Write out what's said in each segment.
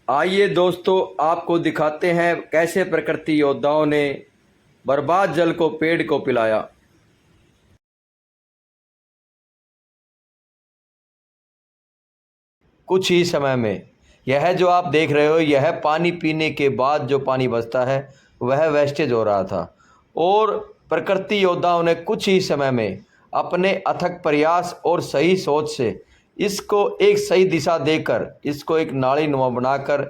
आइए दोस्तों, आपको दिखाते हैं कैसे प्रकृति योद्धाओं ने बर्बाद जल को पेड़ को पिलाया। कुछ ही समय में यह जो आप देख रहे हो, यह पानी पीने के बाद जो पानी बचता है वह वेस्टेज हो रहा था। और प्रकृति योद्धाओं ने कुछ ही समय में अपने अथक प्रयास और सही सोच से इसको एक सही दिशा देकर इसको एक नाली नुमा बनाकर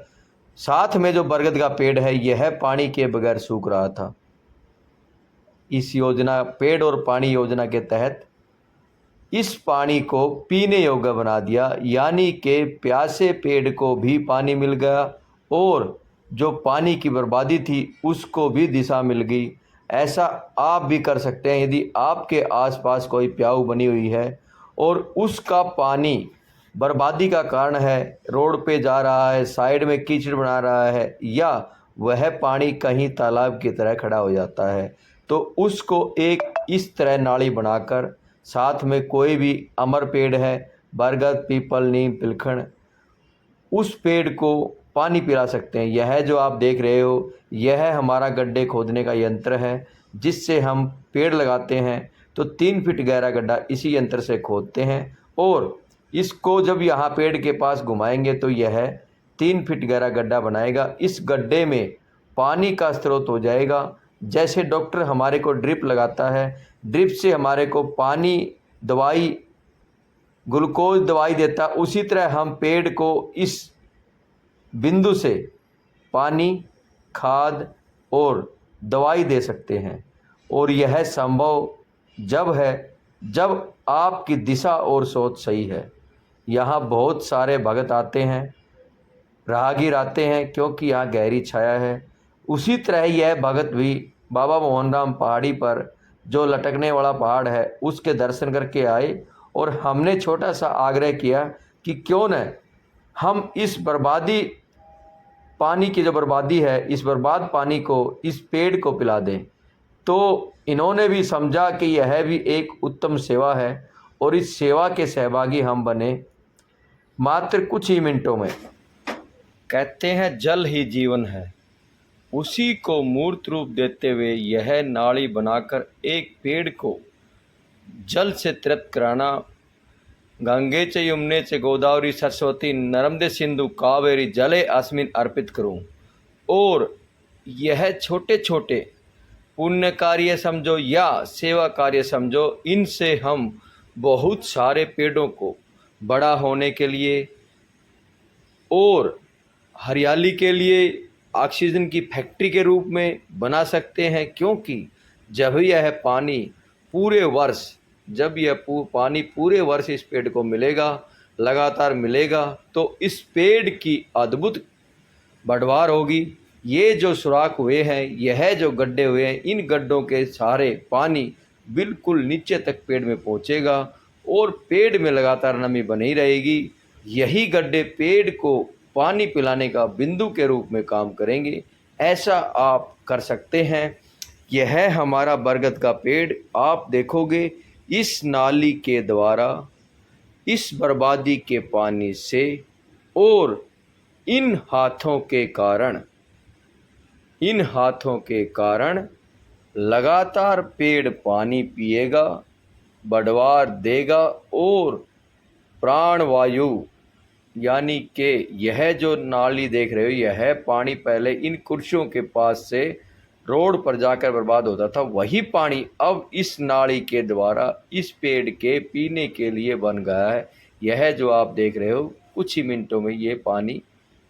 साथ में जो बरगद का पेड़ है यह पानी के बगैर सूख रहा था। इस योजना पेड़ और पानी योजना के तहत इस पानी को पीने योग्य बना दिया, यानी कि प्यासे पेड़ को भी पानी मिल गया और जो पानी की बर्बादी थी उसको भी दिशा मिल गई। ऐसा आप भी कर सकते हैं यदि आपके आसपास कोई प्याऊ बनी हुई है और उसका पानी बर्बादी का कारण है, रोड पे जा रहा है, साइड में कीचड़ बना रहा है, या वह पानी कहीं तालाब की तरह खड़ा हो जाता है, तो उसको एक इस तरह नाली बनाकर साथ में कोई भी अमर पेड़ है, बरगद, पीपल, नीम, पिलखड़, उस पेड़ को पानी पिला सकते हैं। यह जो आप देख रहे हो यह हमारा गड्ढे खोदने का यंत्र है, जिससे हम पेड़ लगाते हैं तो 3 फीट गहरा गड्ढा इसी यंत्र से खोदते हैं और इसको जब यहाँ पेड़ के पास घुमाएंगे तो यह 3 फीट गहरा गड्ढा बनाएगा। इस गड्ढे में पानी का स्रोत हो जाएगा। जैसे डॉक्टर हमारे को ड्रिप लगाता है, ड्रिप से हमारे को पानी, दवाई, ग्लूकोज दवाई देता, उसी तरह हम पेड़ को इस बिंदु से पानी, खाद और दवाई दे सकते हैं। और यह संभव जब है जब आपकी दिशा और सोच सही है। यहाँ बहुत सारे भगत आते हैं, राहगीर आते हैं, क्योंकि यहाँ गहरी छाया है। उसी तरह यह भगत भी बाबा मोहनराम पहाड़ी पर जो लटकने वाला पहाड़ है उसके दर्शन करके आए और हमने छोटा सा आग्रह किया कि क्यों न हम इस बर्बादी पानी की जो बर्बादी है, इस बर्बाद पानी को इस पेड़ को पिला दें। तो इन्होंने भी समझा कि यह भी एक उत्तम सेवा है और इस सेवा के सहभागी हम बने मात्र कुछ ही मिनटों में। कहते हैं जल ही जीवन है, उसी को मूर्त रूप देते हुए यह नाली बनाकर एक पेड़ को जल से तृप्त कराना। गंगे च यमुने च गोदावरी सरस्वती नर्मदे सिंधु कावेरी जले अस्मिन अर्पित करूं। और यह छोटे छोटे पुण्य कार्य समझो या सेवा कार्य समझो, इनसे हम बहुत सारे पेड़ों को बड़ा होने के लिए और हरियाली के लिए ऑक्सीजन की फैक्ट्री के रूप में बना सकते हैं। क्योंकि जब यह पानी पूरे वर्ष जब यह पानी पूरे वर्ष इस पेड़ को मिलेगा, लगातार मिलेगा, तो इस पेड़ की अद्भुत बढ़वार होगी। ये जो सुराख हुए हैं, यह जो गड्ढे हुए हैं, इन गड्ढों के सारे पानी बिल्कुल नीचे तक पेड़ में पहुंचेगा और पेड़ में लगातार नमी बनी रहेगी। यही गड्ढे पेड़ को पानी पिलाने का बिंदु के रूप में काम करेंगे। ऐसा आप कर सकते हैं। यह हमारा बरगद का पेड़ आप देखोगे इस नाली के द्वारा, इस बर्बादी के पानी से और इन हाथों के कारण लगातार पेड़ पानी पिएगा, बढ़वार देगा और प्राण वायु, यानी कि यह जो नाली देख रहे हो, यह पानी पहले इन कुर्सियों के पास से रोड पर जाकर बर्बाद होता था, वही पानी अब इस नाली के द्वारा इस पेड़ के पीने के लिए बन गया है। यह जो आप देख रहे हो कुछ ही मिनटों में ये पानी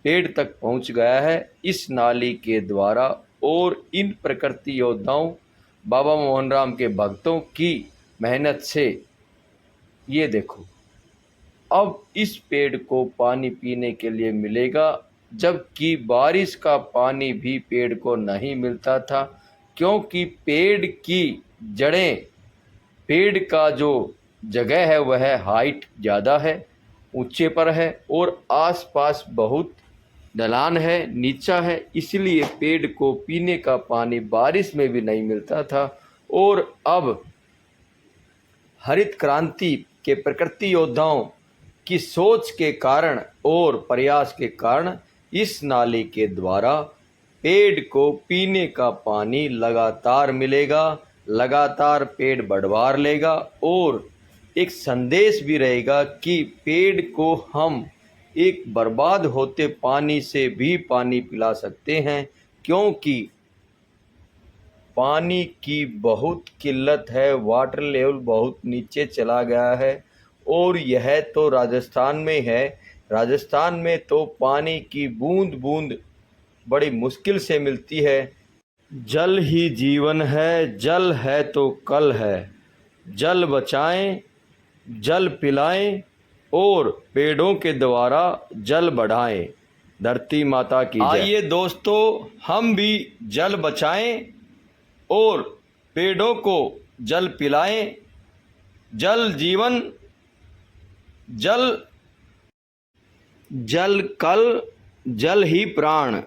पेड़ तक पहुंच गया है इस नाली के द्वारा। और इन प्रकृति योद्धाओं, बाबा मोहनराम के भक्तों की मेहनत से ये देखो अब इस पेड़ को पानी पीने के लिए मिलेगा, जबकि बारिश का पानी भी पेड़ को नहीं मिलता था। क्योंकि पेड़ की जड़ें, पेड़ का जो जगह है वह हाइट ज़्यादा है, ऊंचे पर है और आसपास बहुत ढलान है, नीचा है, इसलिए पेड़ को पीने का पानी बारिश में भी नहीं मिलता था। और अब हरित क्रांति के प्रकृति योद्धाओं की सोच के कारण और प्रयास के कारण इस नाले के द्वारा पेड़ को पीने का पानी लगातार मिलेगा, लगातार पेड़ बढ़वार लेगा और एक संदेश भी रहेगा कि पेड़ को हम एक बर्बाद होते पानी से भी पानी पिला सकते हैं, क्योंकि पानी की बहुत किल्लत है, वाटर लेवल बहुत नीचे चला गया है। और यह तो राजस्थान में है, राजस्थान में तो पानी की बूंद बूंद बड़ी मुश्किल से मिलती है। जल ही जीवन है, जल है तो कल है, जल बचाएं, जल पिलाएं और पेड़ों के द्वारा जल बढ़ाएं। धरती माता की जय। आइए दोस्तों, हम भी जल बचाएं और पेड़ों को जल पिलाएं। जल जीवन, जल जल कल, जल ही प्राण।